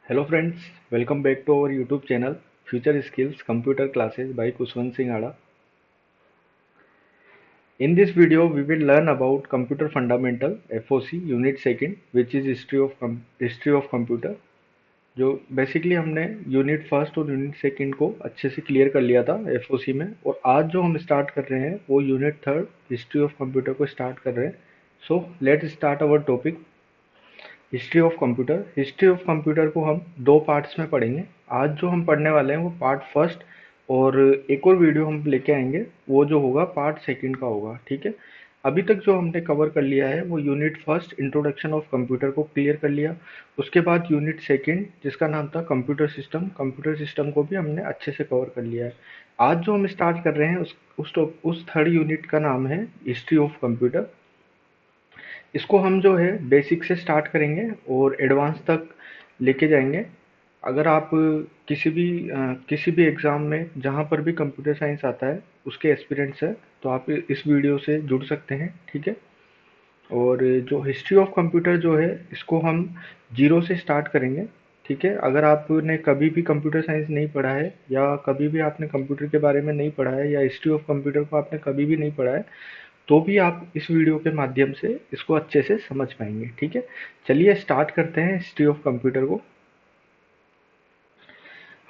Hello friends, welcome back to our YouTube channel Future Skills Computer Classes by Kushwant Singh Ada. In this video, we will learn about Computer Fundamental FOC Unit Second, which is History of Computer. जो basically हमने unit first और unit second को अच्छे से clear कर लिया था FOC में, और आज जो हम स्टार्ट कर रहे हैं वो unit third history of computer को स्टार्ट कर रहे हैं. So let's start our topic history of computer को हम दो पार्ट्स में पढ़ेंगे. आज जो हम पढ़ने वाले हैं वो पार्ट फर्स्ट, और एक और वीडियो हम लेके आएंगे वो जो होगा पार्ट सेकंड का होगा. ठीक है. अभी तक जो हमने कवर कर लिया है वो unit first introduction of computer को क्लियर कर लिया. उसके बाद यूनिट सेकंड जिसका नाम था कंप्यूटर सिस्टम को भी हमने अच्छे से कवर कर लिया है. आज जो हम स्टार्ट कर रहे हैं उस थर्ड यूनिट का नाम है हिस्ट्री ऑफ कंप्यूटर. इसको हम जो है बेसिक से स्टार्ट करेंगे और एडवांस तक लेके जाएंगे. अगर आप किसी भी एग्ज़ाम में जहाँ पर भी कंप्यूटर साइंस आता है उसके एस्पिरेंट्स है तो आप इस वीडियो से जुड़ सकते हैं. ठीक है. और जो हिस्ट्री ऑफ कंप्यूटर जो है इसको हम जीरो से स्टार्ट करेंगे. ठीक है. अगर आपने कभी भी कंप्यूटर साइंस नहीं पढ़ा है या कभी भी आपने कंप्यूटर के बारे में नहीं पढ़ा है या हिस्ट्री ऑफ कंप्यूटर को आपने कभी भी नहीं पढ़ा है तो भी आप इस वीडियो के माध्यम से इसको अच्छे से समझ पाएंगे. ठीक है. चलिए स्टार्ट करते हैं हिस्ट्री ऑफ कंप्यूटर को.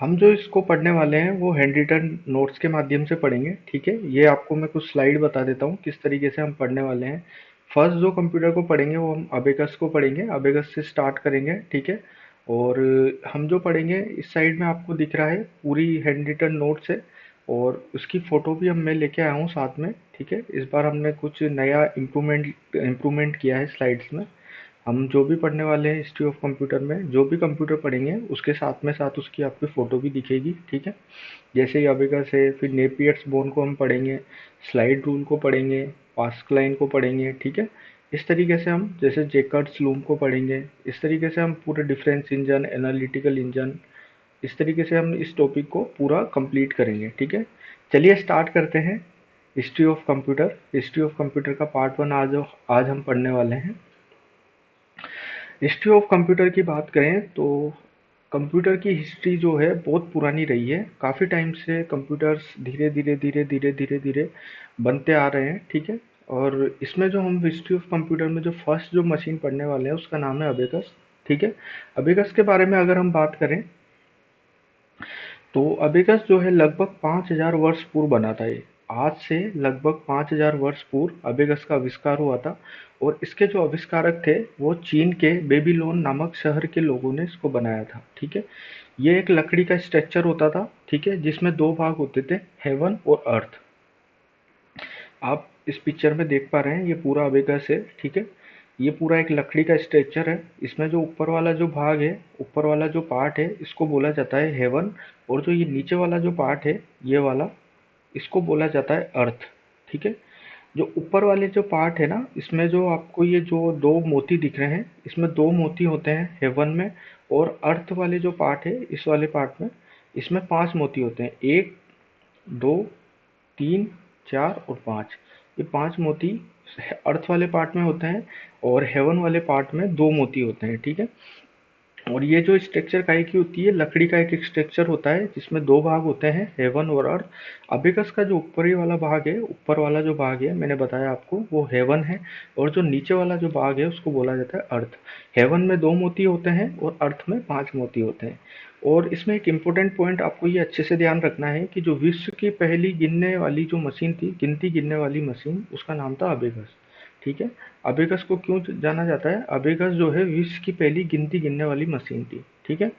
हम जो इसको पढ़ने वाले हैं वो हैंड रिटन नोट्स के माध्यम से पढ़ेंगे. ठीक है. ये आपको मैं कुछ स्लाइड बता देता हूँ किस तरीके से हम पढ़ने वाले हैं. फर्स्ट जो कंप्यूटर को पढ़ेंगे वो हम अबेकस को पढ़ेंगे. अबेकस से स्टार्ट करेंगे. ठीक है. और हम जो पढ़ेंगे इस साइड में आपको दिख रहा है पूरी हैंड रिटन नोट्स है, और उसकी फ़ोटो भी मैं लेके आया हूँ साथ में. ठीक है. इस बार हमने कुछ नया इम्प्रूवमेंट किया है स्लाइड्स में. हम जो भी पढ़ने वाले हैं हिस्ट्री ऑफ कंप्यूटर में जो भी कंप्यूटर पढ़ेंगे उसके साथ में साथ उसकी आपकी फ़ोटो भी दिखेगी. ठीक है. जैसे ही अबेकस है, फिर नेपियर्स बोन को हम पढ़ेंगे, स्लाइड रूल को पढ़ेंगे, पास्कलाइन को पढ़ेंगे. ठीक है. इस तरीके से हम जैसे जेकर्ड्स लूम को पढ़ेंगे. इस तरीके से हम पूरे डिफरेंस इंजन, एनालिटिकल इंजन, इस तरीके से हम इस टॉपिक को पूरा कंप्लीट करेंगे. ठीक है. चलिए स्टार्ट करते हैं हिस्ट्री ऑफ कंप्यूटर का पार्ट वन आज हम पढ़ने वाले हैं. हिस्ट्री ऑफ कंप्यूटर की बात करें तो कंप्यूटर की हिस्ट्री जो है बहुत पुरानी रही है. काफ़ी टाइम से कंप्यूटर्स धीरे धीरे बनते आ रहे हैं. ठीक है. और इसमें जो हम हिस्ट्री ऑफ कंप्यूटर में जो फर्स्ट जो मशीन पढ़ने वाले हैं उसका नाम है अबेकस. ठीक है. अबेकस के बारे में अगर हम बात करें तो अबेकस जो है लगभग 5000 वर्ष पूर्व बना था ये. आज से लगभग 5000 वर्ष पूर्व अबेकस का आविष्कार हुआ था, और इसके जो आविष्कारक थे वो चीन के बेबीलोन नामक शहर के लोगों ने इसको बनाया था. ठीक है. ये एक लकड़ी का स्ट्रक्चर होता था. ठीक है. जिसमें दो भाग होते थे, हेवन और अर्थ. आप इस पिक्चर में देख पा रहे हैं ये पूरा अबेकस है. ठीक है. ये पूरा एक लकड़ी का स्ट्रक्चर है. इसमें जो ऊपर वाला जो भाग है, ऊपर वाला जो पार्ट है इसको बोला जाता है हेवन, और जो ये नीचे वाला जो पार्ट है ये वाला इसको बोला जाता है अर्थ. ठीक है. जो ऊपर वाले जो पार्ट है ना इसमें जो आपको ये जो दो मोती दिख रहे हैं इसमें दो मोती होते हैं हेवन में, और अर्थ वाले जो पार्ट है इस वाले पार्ट में इसमें पांच मोती होते हैं. एक, दो, तीन, चार और पाँच. ये पांच मोती अर्थ वाले पार्ट में होते हैं और हेवन वाले पार्ट में दो मोती होते हैं. ठीक है. और ये जो स्ट्रक्चर काहे की होती है, लकड़ी का एक स्ट्रक्चर होता है जिसमें दो भाग होते हैं, हेवन और अर्थ. अबेकस का जो ऊपरी वाला भाग है, ऊपर वाला जो भाग है मैंने बताया आपको वो हेवन है, और जो नीचे वाला जो भाग है उसको बोला जाता है अर्थ. हेवन में दो मोती होते हैं और अर्थ में पांच मोती होते हैं. और इसमें एक इम्पोर्टेंट पॉइंट आपको ये अच्छे से ध्यान रखना है कि जो विश्व की पहली गिनने वाली जो मशीन थी, गिनती गिनने वाली मशीन, उसका नाम था अबेकस. ठीक है. अबेकस को क्यों जाना जाता है, अबेकस जो है विश्व की पहली गिनती गिनने वाली मशीन थी. ठीक है.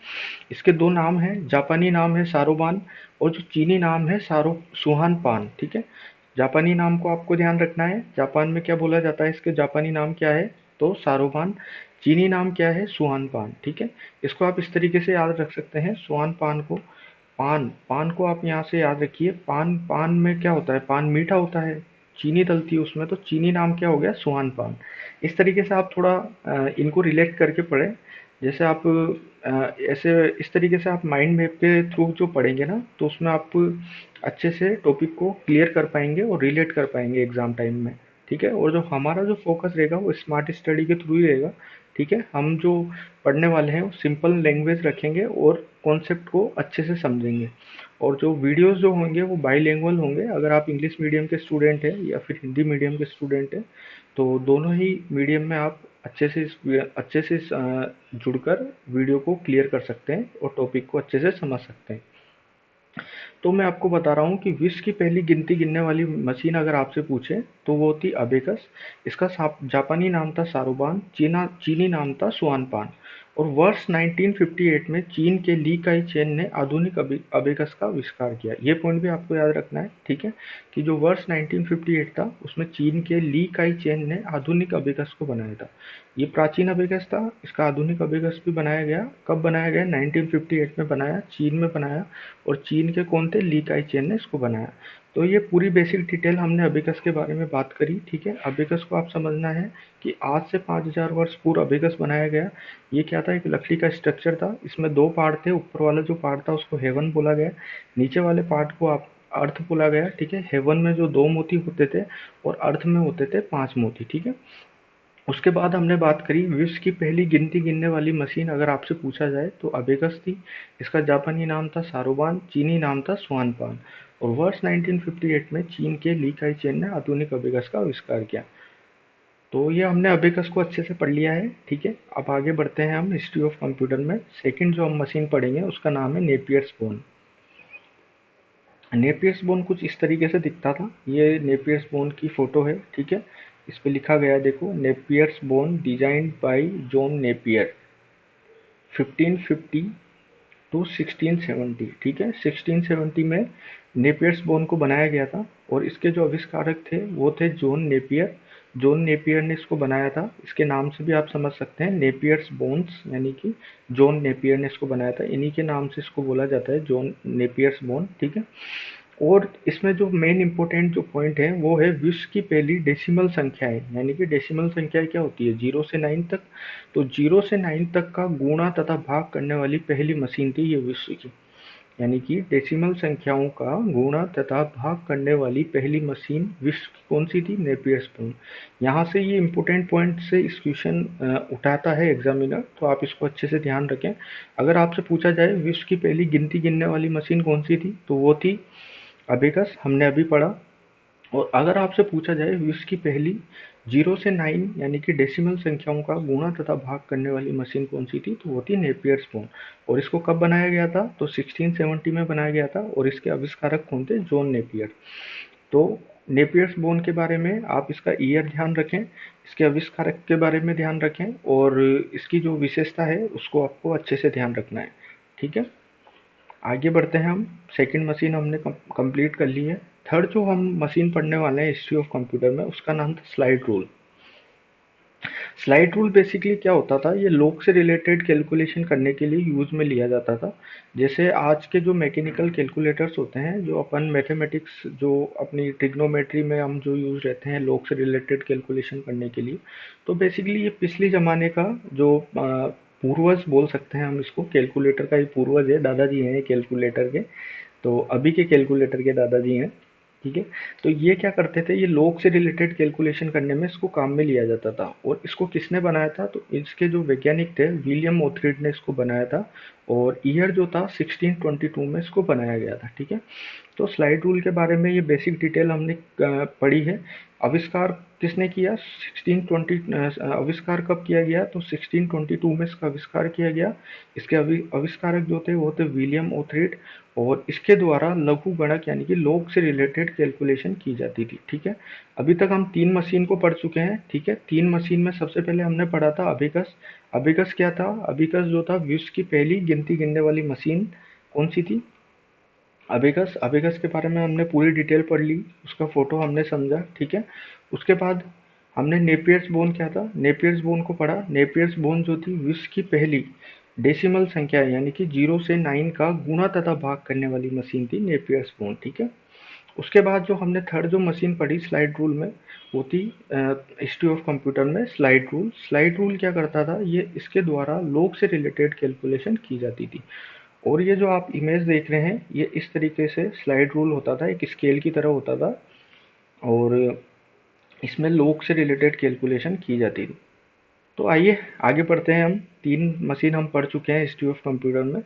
इसके दो नाम हैं, जापानी नाम है सारोबान, और जो चीनी नाम है सुहान पान. ठीक है. जापानी नाम को आपको ध्यान रखना है, जापान में क्या बोला जाता है, इसके जापानी नाम क्या है तो सारोबान. चीनी नाम क्या है, सुहान पान. ठीक है. इसको आप इस तरीके से याद रख सकते हैं, सुहान पान को. पान पान को आप यहाँ से याद रखिए. पान पान में क्या होता है, पान मीठा होता है, चीनी डलती है उसमें, तो चीनी नाम क्या हो गया, सुहान पान. इस तरीके से आप थोड़ा इनको रिलेट करके पढ़ें. जैसे आप ऐसे इस तरीके से आप माइंड मैप के थ्रू जो पढ़ेंगे ना तो उसमें आप अच्छे से टॉपिक को क्लियर कर पाएंगे और रिलेट कर पाएंगे एग्जाम टाइम में. ठीक है. और जो हमारा जो फोकस रहेगा वो स्मार्ट स्टडी के थ्रू ही रहेगा. ठीक है। हम जो पढ़ने वाले हैं वो सिंपल लैंग्वेज रखेंगे और कॉन्सेप्ट को अच्छे से समझेंगे। और जो वीडियोस जो होंगे वो बाईलिंगुअल होंगे। अगर आप इंग्लिश मीडियम के स्टूडेंट हैं या फिर हिंदी मीडियम के स्टूडेंट हैं तो दोनों ही मीडियम में आप अच्छे से जुड़कर वीडियो को क्लियर कर सकते हैं और टॉपिक को अच्छे से समझ सकते हैं। तो मैं आपको बता रहा हूँ कि विश्व की पहली गिनती गिनने वाली मशीन अगर आपसे पूछे तो वो थी अबेकस। इसका जापानी नाम था सारोबान, चीनी नाम था सुआनपान। और वर्ष 1958 में चीन के ली काई चेन ने आधुनिक अबेकस का आविष्कार किया। ये पॉइंट भी आपको याद रखना है, ठीक है, कि जो वर्ष 1958 था उसमें चीन के ली काई चेन ने आधुनिक अबेकस को बनाया था। ये प्राचीन अबेकस था, इसका आधुनिक अबेकस भी बनाया गया। कब बनाया गया? 1958 में बनाया, चीन में बनाया। और चीन के कौन थे? ली काई चेन ने इसको बनाया। तो ये पूरी बेसिक डिटेल हमने अबेकस के बारे में बात करी, ठीक है। अबेकस को आप समझना है कि आज से 5000 वर्ष पूर्व अबेकस बनाया गया। ये क्या था? एक लकड़ी का स्ट्रक्चर था। इसमें दो पार्ट थे। ऊपर वाला जो पार्ट था उसको हेवन बोला गया, नीचे वाले पार्ट को आप अर्थ बोला गया, ठीक है। हेवन में जो दो मोती होते थे और अर्थ में होते थे 5 मोती, ठीक है। उसके बाद हमने बात करी विश्व की पहली गिनती गिनने वाली मशीन अगर आपसे पूछा जाए तो अबेकस थी। इसका जापानी नाम था सारोबान, चीनी नाम था सुआनपान। और वर्ष 1958 में चीन के ली काई चेन ने आधुनिक अबेकस का आविष्कार किया। तो ये हमने अबेकस को अच्छे से पढ़ लिया है, ठीक है। अब आगे बढ़ते हैं हम हिस्ट्री ऑफ कंप्यूटर में। सेकंड जो हम मशीन पढ़ेंगे उसका नाम है नेपियर्स बोन। नेपियर्स बोन कुछ इस तरीके से दिखता था। ये नेपियर्स बोन की फोटो है, ठीक है। इस पे लिखा गया है, देखो, Napier's bone designed by John Napier 1550 to 1670, ठीक है। 1670 में नेपियर्स बोन को बनाया गया था और इसके जो आविष्कारक थे वो थे जॉन नेपियर। जॉन नेपियर ने इसको बनाया था। इसके नाम से भी आप समझ सकते हैं, नेपियर्स बोन्स, यानी कि जॉन नेपियर ने इसको बनाया था। इन्हीं के नाम से इसको बोला जाता है, जॉन नेपियर्स बोन, ठीक है। और इसमें जो मेन इंपॉर्टेंट जो पॉइंट है वो है विश्व की पहली डेसिमल संख्या है। यानी कि डेसिमल संख्या क्या होती है? 0 से 9 तक। तो 0 से 9 तक का गुणा तथा भाग करने वाली पहली मशीन थी ये विश्व की। यानी कि डेसिमल संख्याओं का गुणा तथा भाग करने वाली पहली मशीन विश्व की कौन सी थी? Napier spoon. यहाँ से ये इंपॉर्टेंट पॉइंट से इस क्वेश्चन उठाता है एग्जामिनर, तो आप इसको अच्छे से ध्यान रखें। अगर आपसे पूछा जाए विश्व की पहली गिनती गिनने वाली मशीन कौन सी थी तो वो थी अबेकस, हमने अभी पढ़ा। और अगर आपसे पूछा जाए विश्व की पहली 0 से 9 यानी कि डेसिमल संख्याओं का गुणा तथा भाग करने वाली मशीन कौन सी थी तो वो थी नेपियर स्पून। और इसको कब बनाया गया था? तो 1670 में बनाया गया था। और इसके आविष्कारक कौन थे? John Napier. तो नेपियर्स बोन के बारे में आप इसका ईयर ध्यान रखें, इसके आविष्कारक के बारे में ध्यान रखें और इसकी जो विशेषता है उसको आपको अच्छे से ध्यान रखना है, ठीक है। आगे बढ़ते हैं हम। सेकंड मशीन हमने कंप्लीट कर ली है। थर्ड जो हम मशीन पढ़ने वाले हैं हिस्ट्री ऑफ कंप्यूटर में उसका नाम था slide rule. Slide rule basically क्या होता था? ये लॉग से रिलेटेड कैलकुलेशन करने के लिए यूज में लिया जाता था। जैसे आज के जो मैकेनिकल कैलकुलेटर्स होते हैं, जो अपन मैथमेटिक्स, जो अपनी ट्रिग्नोमेट्री में हम जो यूज रहते हैं लॉग से रिलेटेड कैलकुलेशन करने के लिए, तो बेसिकली ये पिछले ज़माने का जो पूर्वज बोल सकते हैं हम इसको, कैलकुलेटर का ही पूर्वज है, दादाजी हैं कैलकुलेटर के। तो अभी के कैलकुलेटर के दादाजी हैं, ठीक है। तो ये क्या करते थे? ये लॉग से रिलेटेड कैलकुलेशन करने में इसको काम में लिया जाता था। और इसको किसने बनाया था? तो इसके जो वैज्ञानिक थे विलियम ओथरीड ने इसको बनाया था। और ईयर जो था 1622 में इसको बनाया गया था, ठीक है। तो स्लाइड रूल के बारे में ये बेसिक डिटेल हमने पढ़ी है। आविष्कार किसने किया? 1620। आविष्कार कब किया गया? तो 1622 में इसका आविष्कार किया गया। इसके आविष्कारक जो थे वो थे विलियम ओथरीड। और इसके द्वारा लघु गणक यानी कि लॉग से रिलेटेड कैलकुलेशन की जाती थी, ठीक है। अभी तक हम 3 मशीन को पढ़ चुके हैं, ठीक है। 3 मशीन में सबसे पहले हमने पढ़ा था अबेकस। अबेकस क्या था? अबेकस जो था विश्व की पहली गिनती गिनने वाली मशीन कौन सी थी? अबेकस। अबेकस के बारे में हमने पूरी डिटेल पढ़ ली, उसका फोटो हमने समझा, ठीक है। उसके बाद हमने नेपियर्स बोन क्या था? नेपियर्स बोन को पढ़ा। नेपियर्स बोन जो थी विश्व की पहली डेसिमल संख्या यानी कि 0 से 9 का गुणा तथा भाग करने वाली मशीन थी नेपियर्स बोन, ठीक है। उसके बाद जो हमने थर्ड जो मशीन पढ़ी स्लाइड रूल में वो थी हिस्ट्री ऑफ कंप्यूटर में स्लाइड रूल। स्लाइड रूल क्या करता था? ये इसके द्वारा लॉग से रिलेटेड कैलकुलेशन की जाती थी। और ये जो आप इमेज देख रहे हैं ये इस तरीके से स्लाइड रूल होता था, एक स्केल की तरह होता था। और इसमें लॉग से रिलेटेड कैलकुलेशन की जाती थी। तो आइए आगे बढ़ते हैं। हम 3 मशीन हम पढ़ चुके हैं हिस्ट्री ऑफ कंप्यूटर में।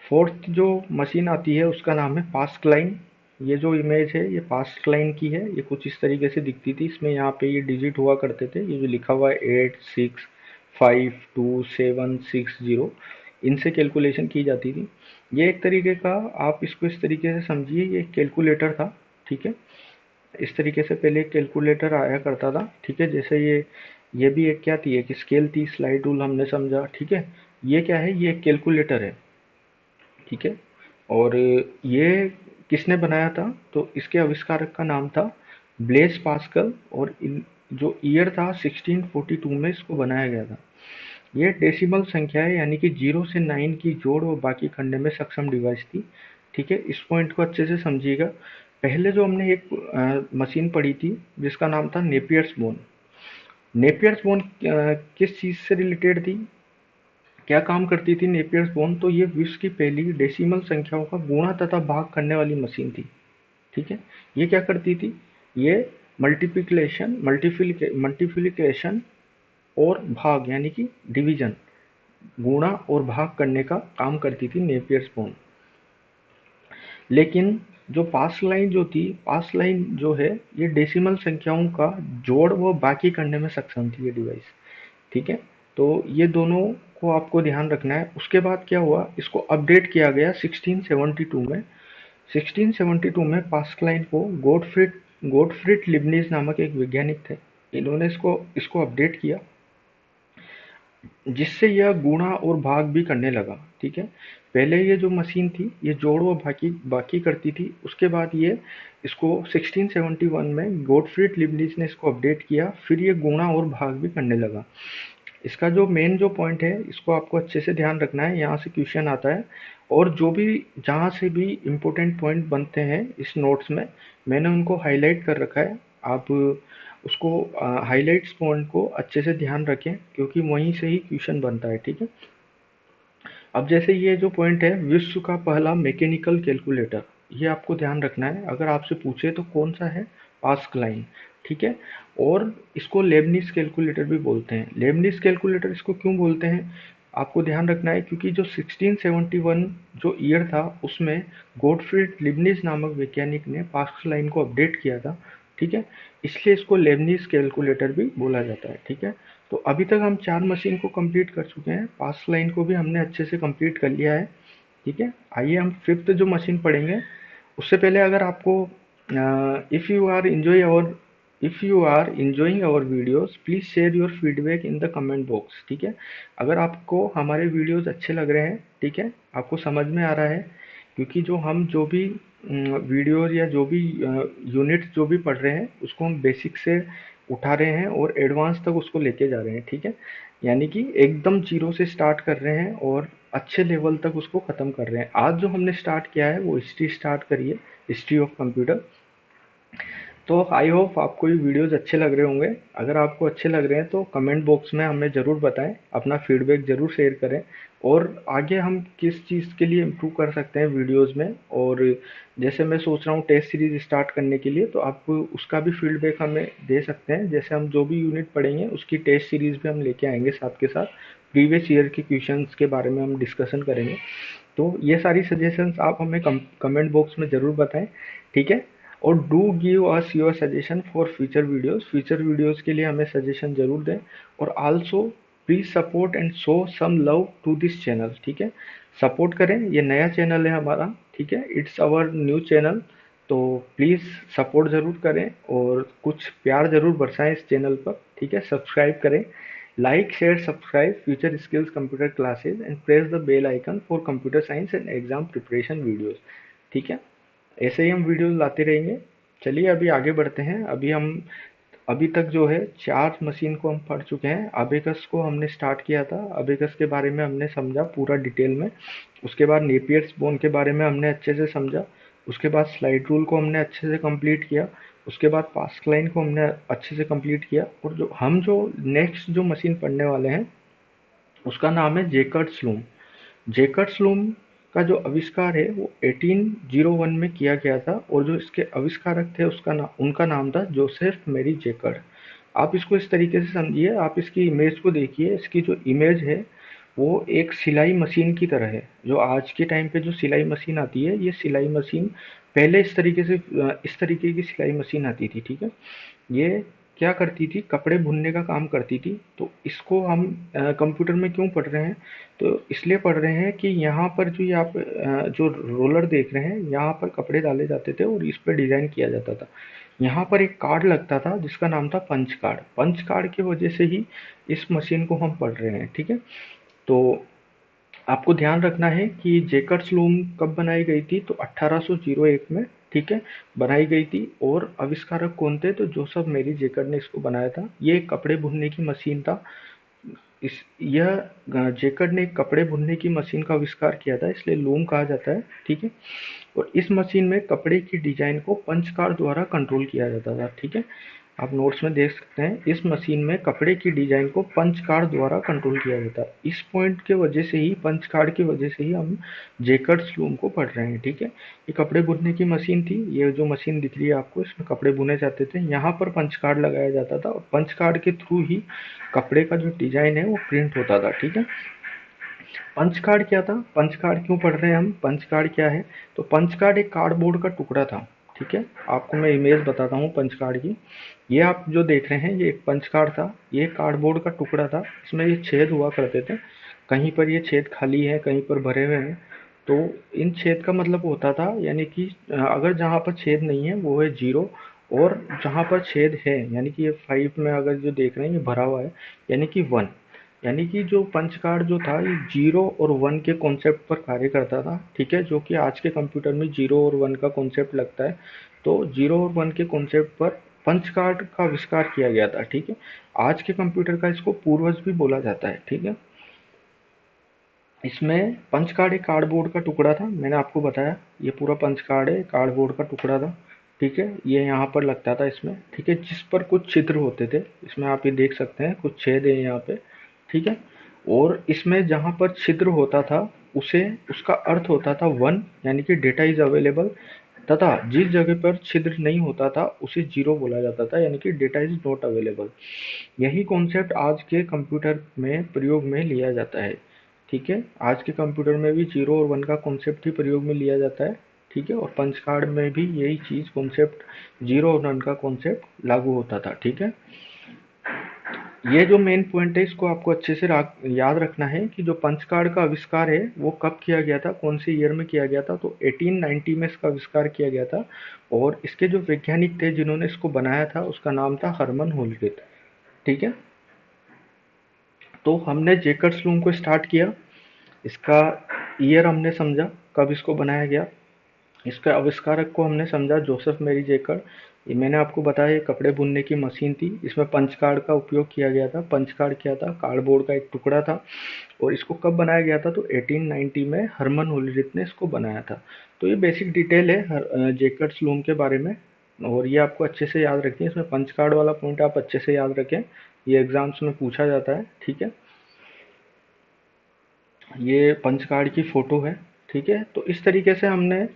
फोर्थ जो मशीन आती है उसका नाम है पास्कलाइन। ये जो इमेज है ये पास्कलाइन की है। ये कुछ इस तरीके से दिखती थी। इसमें यहाँ पे ये डिजिट हुआ करते थे, ये जो लिखा हुआ है 8 6 5 2 7 6 0, इनसे कैलकुलेशन की जाती थी। ये एक तरीके का, आप इसको इस तरीके से समझिए, ये कैलकुलेटर था। ठीक है, इस तरीके से पहले एक कैलकुलेटर आया करता था। ठीक है, जैसे ये भी एक क्या थी, एक स्केल थी, स्लाइड रूल हमने समझा। ठीक है, ये क्या है, ये एक कैलकुलेटर है। ठीक है, और ये किसने बनाया था, तो इसके आविष्कारक का नाम था ब्लेस पास्कल, और जो ईयर था 1642 में इसको बनाया गया था। ये डेसिमल संख्या है, यानी कि 0 से 9 की जोड़ और बाकी करने में सक्षम डिवाइस थी। ठीक है, इस पॉइंट को अच्छे से समझिएगा। पहले जो हमने एक मशीन पढ़ी थी जिसका नाम था नेपियर्स बोन। नेपियर्स बोन किस चीज़ से रिलेटेड थी, क्या काम करती थी नेपियर्स बोन, तो ये विश्व की पहली डेसिमल संख्याओं का गुणा तथा भाग करने वाली मशीन थी। ठीक है, ये क्या करती थी, ये मल्टीप्लिकेशन और भाग यानी कि डिवीजन, गुणा और भाग करने का काम करती थी नेपियर्स बोन। लेकिन जो पास लाइन जो थी, पास लाइन जो है, ये डेसिमल संख्याओं का जोड़ व बाकी करने में सक्षम थी ये डिवाइस। ठीक है, तो ये दोनों को आपको ध्यान रखना है। उसके बाद क्या हुआ, इसको अपडेट किया गया 1672 में। 1672 में पास्कलाइन को गोटफ्रीड लिबनिज नामक एक वैज्ञानिक थे, इन्होंने इसको इसको अपडेट किया, जिससे यह गुणा और भाग भी करने लगा। ठीक है, पहले ये जो मशीन थी ये जोड़ व बाकी बाकी करती थी। उसके बाद ये इसको 1671 में गोटफ्रीड लिबनिज ने इसको अपडेट किया, फिर ये गुणा और भाग भी करने लगा। इसका जो मेन जो पॉइंट है, इसको आपको अच्छे से ध्यान रखना है, यहाँ से क्वेश्चन आता है। और जो भी जहाँ से भी इम्पोर्टेंट पॉइंट बनते हैं इस नोट्स में, मैंने उनको हाईलाइट कर रखा है। आप उसको हाईलाइट्स पॉइंट को अच्छे से ध्यान रखें, क्योंकि वहीं से ही क्वेश्चन बनता है। ठीक है, अब जैसे ये जो पॉइंट है, विश्व का पहला मैकेनिकल कैलकुलेटर, ये आपको ध्यान रखना है। अगर आपसे पूछे तो कौन सा है, पास्कलाइन। ठीक है, और इसको लेबनिज कैलकुलेटर भी बोलते हैं। लेबनिज कैलकुलेटर इसको क्यों बोलते हैं, आपको ध्यान रखना है, क्योंकि जो 1671 जो ईयर था उसमें गोटफ्रीड लिबनिज नामक वैज्ञानिक ने पास्कलाइन को अपडेट किया था। ठीक है, इसलिए इसको लेबनिज कैलकुलेटर भी बोला जाता है। ठीक है, तो अभी तक हम 4 मशीन को कंप्लीट कर चुके हैं, पास लाइन को भी हमने अच्छे से कंप्लीट कर लिया है। ठीक है, आइए हम फिफ्थ जो मशीन पढ़ेंगे। उससे पहले अगर आपको if you are enjoying our videos, please share your feedback in the comment box. ठीक है, अगर आपको हमारे वीडियोस अच्छे लग रहे हैं, ठीक है, आपको समझ में आ रहा है, क्योंकि जो भी वीडियोस या जो भी यूनिट जो भी पढ़ रहे हैं उसको हम बेसिक से उठा रहे हैं और एडवांस तक उसको लेके जा रहे हैं। ठीक है, यानी कि एकदम जीरो से स्टार्ट कर रहे हैं और अच्छे लेवल तक उसको ख़त्म कर रहे हैं। आज जो हमने स्टार्ट किया है वो हिस्ट्री स्टार्ट करिए, हिस्ट्री ऑफ कंप्यूटर। तो आई होप आपको ये वीडियोस अच्छे लग रहे होंगे। अगर आपको अच्छे लग रहे हैं तो कमेंट बॉक्स में हमें ज़रूर बताएं, अपना फीडबैक ज़रूर शेयर करें, और आगे हम किस चीज़ के लिए इम्प्रूव कर सकते हैं वीडियोस में। और जैसे मैं सोच रहा हूँ टेस्ट सीरीज स्टार्ट करने के लिए, तो आप उसका भी फीडबैक हमें दे सकते हैं। जैसे हम जो भी यूनिट पढ़ेंगे उसकी टेस्ट सीरीज भी हम लेके आएंगे, साथ के साथ प्रीवियस ईयर के क्वेश्चंस के बारे में हम डिस्कशन करेंगे। तो ये सारी सजेशंस आप हमें कमेंट बॉक्स में ज़रूर बताएं। ठीक है, और do give us your suggestion for future videos के लिए हमें सजेशन ज़रूर दें। और also please support and show some love to this channel. ठीक है, सपोर्ट करें, ये नया चैनल है हमारा। ठीक है, इट्स आवर न्यू चैनल, तो प्लीज़ सपोर्ट ज़रूर करें और कुछ प्यार ज़रूर बरसाएं इस चैनल पर। ठीक है, सब्सक्राइब करें, like share subscribe future skills computer classes and press the bell icon for computer science and exam preparation videos. ठीक है, ऐसे ही हम वीडियोस लाते रहेंगे। चलिए अभी आगे बढ़ते हैं। अभी तक जो है 4 मशीन को हम पढ़ चुके हैं। अबेकस को हमने स्टार्ट किया था, अबेकस के बारे में हमने समझा पूरा डिटेल में। उसके बाद नेपियर्स बोन के बारे में हमने अच्छे से समझा। उसके बाद स्लाइड रूल को हमने अच्छे से कंप्लीट किया। उसके बाद पास्कलाइन को हमने अच्छे से कंप्लीट किया। और जो नेक्स्ट जो मशीन पढ़ने वाले हैं उसका नाम है जेकर्ड स्लूम। जेकर्ड स्लूम का जो आविष्कार है वो 1801 में किया गया था, और जो इसके आविष्कारक थे उनका नाम था जोसेफ मेरी जेकर्ड। आप इसको इस तरीके से समझिए, आप इसकी इमेज को देखिए, इसकी जो इमेज है वो एक सिलाई मशीन की तरह है। जो आज के टाइम पे जो सिलाई मशीन आती है, ये सिलाई मशीन पहले इस तरीके से इस तरीके की सिलाई मशीन आती थी, ठीक है। ये क्या करती थी, कपड़े बुनने का काम करती थी। तो इसको हम कंप्यूटर में क्यों पढ़ रहे हैं, तो इसलिए पढ़ रहे हैं कि यहाँ पर जो ये आप जो रोलर देख रहे हैं, यहाँ पर कपड़े डाले जाते थे और इस पर डिज़ाइन किया जाता था। यहाँ पर एक कार्ड लगता था जिसका नाम था पंच कार्ड। पंच कार्ड की वजह से ही इस मशीन को हम पढ़ रहे हैं, ठीक है। तो आपको ध्यान रखना है कि जेकर्स लूम कब बनाई गई थी, तो 1801 में, ठीक है, बनाई गई थी। और आविष्कारक कौन थे, तो जोसेफ मैरी जेकर ने इसको बनाया था। ये एक कपड़े बुनने की मशीन था। इस यह जेकर ने एक कपड़े बुनने की मशीन का आविष्कार किया था, इसलिए लूम कहा जाता है, ठीक है। और इस मशीन में कपड़े की डिजाइन को पंच कार्ड द्वारा कंट्रोल किया जाता था, ठीक है। आप नोट्स में देख सकते हैं, इस मशीन में कपड़े की डिजाइन को पंच कार्ड द्वारा कंट्रोल किया जाता है। इस पॉइंट के वजह से ही, पंच कार्ड की वजह से ही हम जेकर्स लूम को पढ़ रहे हैं, ठीक है। ये कपड़े बुनने की मशीन थी, ये जो मशीन दिख रही है आपको, इसमें कपड़े बुने जाते थे। यहाँ पर पंच कार्ड लगाया जाता था और पंच कार्ड के थ्रू ही कपड़े का जो डिजाइन है वो प्रिंट होता था, ठीक है। पंच कार्ड क्या था, पंच कार्ड क्यों पढ़ रहे हैं हम, पंच कार्ड क्या है, तो पंच कार्ड एक कार्डबोर्ड का टुकड़ा था, ठीक है। आपको मैं इमेज बताता हूँ पंच कार्ड की। ये आप जो देख रहे हैं, ये एक पंच कार्ड था, ये कार्डबोर्ड का टुकड़ा था। इसमें ये छेद हुआ करते थे, कहीं पर ये छेद खाली है, कहीं पर भरे हुए हैं। तो इन छेद का मतलब होता था, यानी कि अगर जहाँ पर छेद नहीं है वो है जीरो, और जहाँ पर छेद है, यानी कि ये 5 में अगर जो देख रहे हैं ये भरा हुआ है, यानी कि 1। यानी कि जो पंच कार्ड जो था, ये जीरो और वन के कॉन्सेप्ट पर कार्य करता था, ठीक है। जो कि आज के कंप्यूटर में जीरो और वन का कॉन्सेप्ट लगता है। तो जीरो और वन के कॉन्सेप्ट पर पंच कार्ड का आविष्कार किया गया था, ठीक है। आज के कंप्यूटर का इसको पूर्वज भी बोला जाता है, ठीक है। इसमें पंच कार्ड एक कार्डबोर्ड का टुकड़ा था, मैंने आपको बताया। ये पूरा पंच कार्ड है, कार्डबोर्ड का टुकड़ा था, ठीक है। ये यहाँ पर लगता था इसमें, ठीक है, जिस पर कुछ छिद्र होते थे। इसमें आप ये देख सकते हैं, कुछ छेद है यहाँ पे, ठीक है। और इसमें जहाँ पर छिद्र होता था, उसे उसका अर्थ होता था वन, यानी कि डेटा इज अवेलेबल। तथा जिस जगह पर छिद्र नहीं होता था उसे जीरो बोला जाता था, यानी कि डेटा इज नॉट अवेलेबल। यही कॉन्सेप्ट आज के कंप्यूटर में प्रयोग में लिया जाता है, ठीक है। आज के कंप्यूटर में भी जीरो और वन का कॉन्सेप्ट ही प्रयोग में लिया जाता है, ठीक है। और पंच कार्ड में भी यही चीज़ कॉन्सेप्ट, जीरो और वन का कॉन्सेप्ट लागू होता था, ठीक है। ये जो मेन पॉइंट है, इसको आपको अच्छे से याद रखना है कि जो पंच कार्ड का आविष्कार है वो कब किया गया था, कौन से ईयर में किया गया था, तो 1890 में इसका आविष्कार किया गया था। और इसके जो वैज्ञानिक थे जिन्होंने इसको बनाया था, उसका नाम था हरमन होलरिथ, ठीक है। तो हमने जेकर्स लूम को स्टार्ट किया, इसका ईयर हमने समझा कब इसको बनाया गया, इसके आविष्कारक को हमने समझा, जोसेफ मैरी जेकर। ये मैंने आपको बताया, ये कपड़े बुनने की मशीन थी, इसमें पंच कार्ड का उपयोग किया गया था। पंच कार्ड क्या था, कार्डबोर्ड का एक टुकड़ा था। और इसको कब बनाया गया था, तो 1890 में हरमन होलरिथ ने इसको बनाया था। तो ये बेसिक डिटेल है जेकर्स लूम के बारे में, और ये आपको अच्छे से याद रखनी है। इसमें पंच कार्ड वाला पॉइंट आप अच्छे से याद रखें, ये एग्जाम्स में पूछा जाता है, ठीक है। ये पंच कार्ड की फ़ोटो है, ठीक है। तो इस तरीके से हमने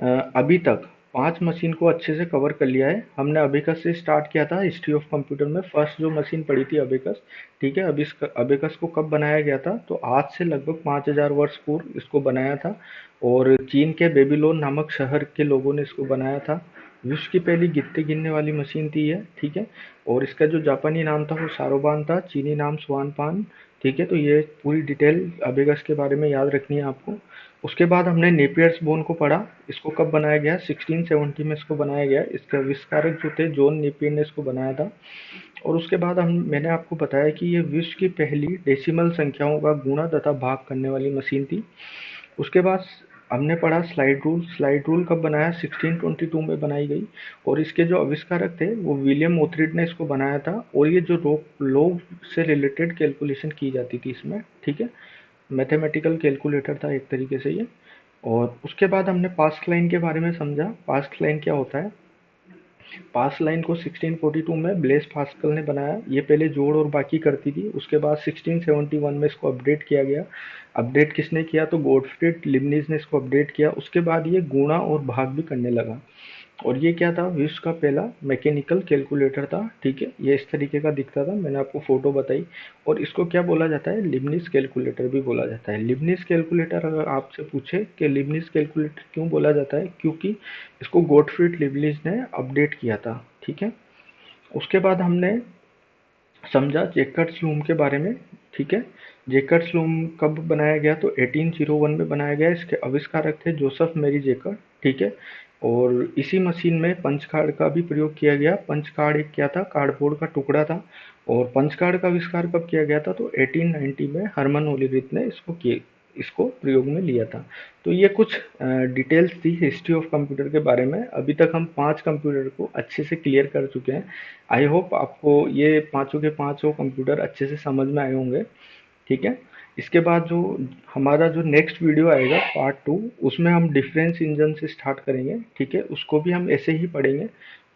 अभी तक 5 मशीन को अच्छे से कवर कर लिया है। हमने अबेकस से स्टार्ट किया था हिस्ट्री ऑफ कंप्यूटर में, फर्स्ट जो मशीन पड़ी थी अबेकस, ठीक है। अभी अबेकस को कब बनाया गया था, तो आज से लगभग 5000 वर्ष पूर्व इसको बनाया था। और चीन के बेबीलोन नामक शहर के लोगों ने इसको बनाया था। विश्व की पहली गिनती गिनने वाली मशीन थी ये, ठीक है। और इसका जो जापानी नाम था वो सारोबान था, चीनी नाम स्वानपान, ठीक है। तो ये पूरी डिटेल अबेगस के बारे में याद रखनी है आपको। उसके बाद हमने नेपियर्स बोन को पढ़ा, इसको कब बनाया गया, 1670 में इसको बनाया गया। इसके आविष्कारक जो थे जॉन नेपियर ने इसको बनाया था। और उसके बाद मैंने आपको बताया कि ये विश्व की पहली डेसिमल संख्याओं का गुणा तथा भाग करने वाली मशीन थी। उसके बाद हमने पढ़ा स्लाइड रूल। स्लाइड रूल कब बनाया, 1622 में बनाई गई। और इसके जो आविष्कारक थे वो विलियम ओथरिड ने इसको बनाया था। और ये जो लोग से रिलेटेड कैलकुलेशन की जाती थी इसमें, ठीक है, मैथमेटिकल कैलकुलेटर था एक तरीके से ये। और उसके बाद हमने पास्ट लाइन के बारे में समझा, पास्ट लाइन क्या होता है। पास लाइन को 1642 में ब्लेस पास्कल ने बनाया। ये पहले जोड़ और बाकी करती थी, उसके बाद 1671 में इसको अपडेट किया गया। अपडेट किसने किया, तो गॉटफ्रीड लिबनिज ने इसको अपडेट किया। उसके बाद ये गुणा और भाग भी करने लगा। और ये क्या था, विश्व का पहला मैकेनिकल कैलकुलेटर था, ठीक है। ये इस तरीके का दिखता था, मैंने आपको फोटो बताई। और इसको क्या बोला जाता है, लिबनिज कैलकुलेटर भी बोला जाता है। लिबनिज कैलकुलेटर अगर आपसे पूछे कि लिबनिज कैलकुलेटर क्यों बोला जाता है, क्योंकि इसको गोटफ्रीड लिबनिज ने अपडेट किया था, ठीक है। उसके बाद हमने समझा जेकर्स लूम के बारे में, ठीक है। जेकर्स लूम कब बनाया गया, तो 1801 में बनाया गया। इसके आविष्कारक थे जोसेफ मैरी जेकर, ठीक है। और इसी मशीन में पंच कार्ड का भी प्रयोग किया गया। पंच कार्ड एक क्या था, कार्डबोर्ड का टुकड़ा था। और पंच कार्ड का आविष्कार कब किया गया था, तो 1890 में हरमन ओलिरिथ ने इसको प्रयोग में लिया था। तो ये कुछ डिटेल्स थी हिस्ट्री ऑफ कंप्यूटर के बारे में। अभी तक हम 5 कंप्यूटर को अच्छे से क्लियर कर चुके हैं। आई होप आपको ये पाँचों के पाँचों कंप्यूटर अच्छे से समझ में आए होंगे, ठीक है। इसके बाद जो हमारा जो नेक्स्ट वीडियो आएगा पार्ट 2, उसमें हम डिफरेंस इंजन से स्टार्ट करेंगे, ठीक है। उसको भी हम ऐसे ही पढ़ेंगे,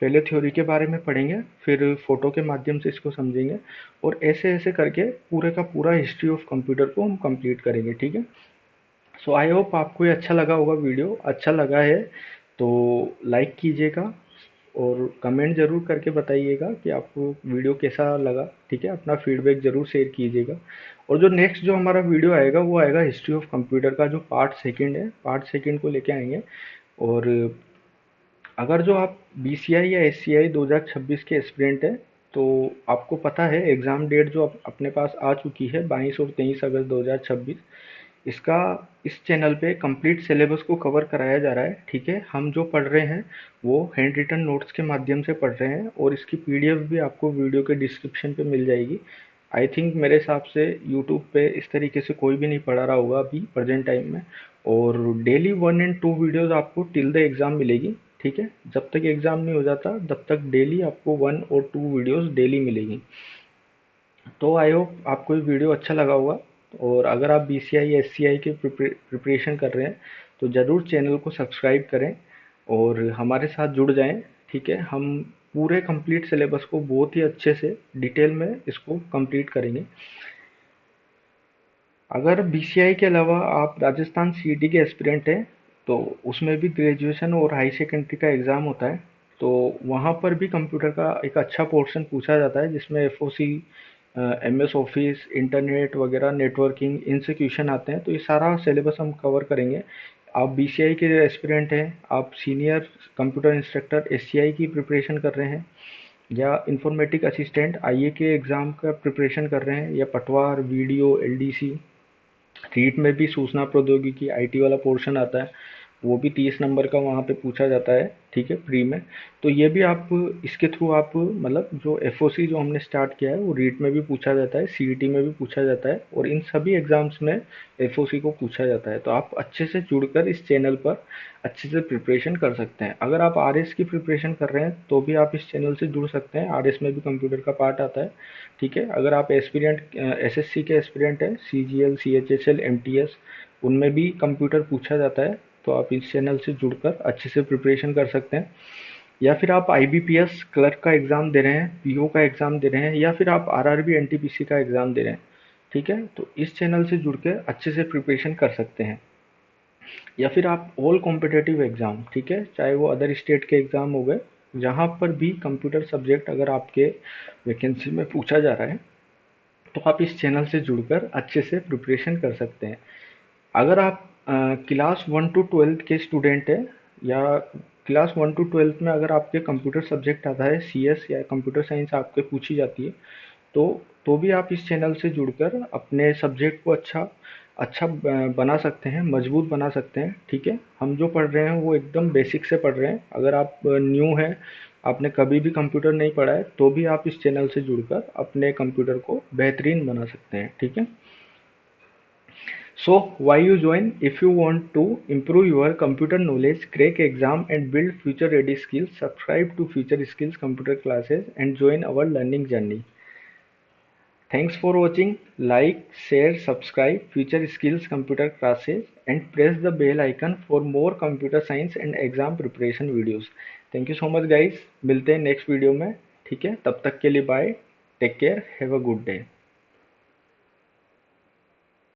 पहले थ्योरी के बारे में पढ़ेंगे, फिर फोटो के माध्यम से इसको समझेंगे, और ऐसे ऐसे करके पूरे का पूरा हिस्ट्री ऑफ कंप्यूटर को हम कंप्लीट करेंगे, ठीक है। सो आई होप आपको ये अच्छा लगा होगा। वीडियो अच्छा लगा है तो लाइक कीजिएगा, और कमेंट ज़रूर करके बताइएगा कि आपको वीडियो कैसा लगा, ठीक है। अपना फीडबैक ज़रूर शेयर कीजिएगा। और जो नेक्स्ट जो हमारा वीडियो आएगा वो आएगा हिस्ट्री ऑफ कंप्यूटर का, जो पार्ट सेकंड है, पार्ट सेकंड को लेके आएंगे। और अगर जो आप बीसीआई या एससीआई 2026 के एस्पिरेंट हैं, तो आपको पता है एग्ज़ाम डेट जो अपने पास आ चुकी है, 22 और 23 अगस्त 2026। इसका इस चैनल पे कंप्लीट सिलेबस को कवर कराया जा रहा है, ठीक है। हम जो पढ़ रहे हैं वो हैंड रिटन नोट्स के माध्यम से पढ़ रहे हैं, और इसकी पीडीएफ भी आपको वीडियो के डिस्क्रिप्शन पे मिल जाएगी। आई थिंक मेरे हिसाब से यूट्यूब पे इस तरीके से कोई भी नहीं पढ़ा रहा होगा अभी प्रेजेंट टाइम में। और डेली 1 एंड 2 वीडियोस आपको टिल द एग्ज़ाम मिलेगी, ठीक है। जब तक एग्ज़ाम नहीं हो जाता तब तक डेली आपको 1 और 2 वीडियोस डेली मिलेगी। तो आई होप आपको ये वीडियो अच्छा लगा होगा। और अगर आप बीसीआई या एससीआई की प्रिपरेशन कर रहे हैं तो ज़रूर चैनल को सब्सक्राइब करें और हमारे साथ जुड़ जाएं, ठीक है। हम पूरे कंप्लीट सिलेबस को बहुत ही अच्छे से डिटेल में इसको कंप्लीट करेंगे। अगर बीसीआई के अलावा आप राजस्थान सीईटी के एस्पिरेंट हैं तो उसमें भी ग्रेजुएशन और हाई सेकेंडरी का एग्ज़ाम होता है। तो वहाँ पर भी कंप्यूटर का एक अच्छा पोर्शन पूछा जाता है, जिसमें एफओसी, एमएस ऑफिस, इंटरनेट वगैरह, नेटवर्किंग, इनसे क्वेश्चन आते हैं। तो ये सारा सिलेबस हम कवर करेंगे। आप बीसीआई के एस्पिरेंट हैं, आप सीनियर कंप्यूटर इंस्ट्रक्टर एससीआई की प्रिपरेशन कर रहे हैं, या इंफॉर्मेटिक असिस्टेंट आईए के एग्ज़ाम का प्रिपरेशन कर रहे हैं, या पटवार, वीडियो, एलडीसी, रीट में भी सूचना प्रौद्योगिकी आईटी वाला पोर्शन आता है, वो भी 30 नंबर का वहाँ पे पूछा जाता है, ठीक है, प्री में। तो ये भी आप इसके थ्रू आप मतलब जो एफओसी जो हमने स्टार्ट किया है वो रीट में भी पूछा जाता है, सीईटी में भी पूछा जाता है, और इन सभी एग्जाम्स में एफओसी को पूछा जाता है। तो आप अच्छे से जुड़कर इस चैनल पर अच्छे से प्रिपरेशन कर सकते हैं। अगर आप आरएस की प्रिपरेशन कर रहे हैं तो भी आप इस चैनल से जुड़ सकते हैं, आरएस में भी कंप्यूटर का पार्ट आता है, ठीक है। अगर आप एस्पिरेंट एसएससी के एस्पिरेंट हैं, सीजीएल, सीएचएसएल, एमटीएस, उनमें भी कंप्यूटर पूछा जाता है, तो आप इस चैनल से जुड़कर अच्छे से प्रिपरेशन कर सकते हैं। या फिर आप आईबीपीएस क्लर्क का एग्ज़ाम दे रहे हैं, पीओ का एग्ज़ाम दे रहे हैं, या फिर आप आरआरबी एनटीपीसी का एग्ज़ाम दे रहे हैं, ठीक है। तो इस चैनल से जुड़ के अच्छे से प्रिपरेशन कर सकते हैं। या फिर आप ऑल कॉम्पिटिटिव एग्ज़ाम, ठीक है, चाहे वो अदर स्टेट के एग्ज़ाम हो गए, जहाँ पर भी कंप्यूटर सब्जेक्ट अगर आपके वैकेंसी में पूछा जा रहा है, तो आप इस चैनल से जुड़कर अच्छे से प्रिपरेशन कर सकते हैं। अगर आप क्लास 1 to 12 के स्टूडेंट हैं, या क्लास 1 to 12 में अगर आपके कंप्यूटर सब्जेक्ट आता है, सीएस या कंप्यूटर साइंस आपके पूछी जाती है, तो भी आप इस चैनल से जुड़कर अपने सब्जेक्ट को अच्छा अच्छा बना सकते हैं, मजबूत बना सकते हैं, ठीक है। हम जो पढ़ रहे हैं वो एकदम बेसिक से पढ़ रहे हैं। अगर आप न्यू हैं, आपने कभी भी कंप्यूटर नहीं पढ़ा है, तो भी आप इस चैनल से जुड़कर अपने कंप्यूटर को बेहतरीन बना सकते हैं, ठीक है। So, why you join? If you want to improve your computer knowledge, crack exam and build future ready skills, subscribe to Future Skills computer classes and join our learning journey. Thanks for watching. Like, share, subscribe Future Skills computer classes and press the bell icon for more computer science and exam preparation videos. Thank you so much guys. मिलते हैं next video में, ठीक है। तब तक के लिए bye, take care, have a good day.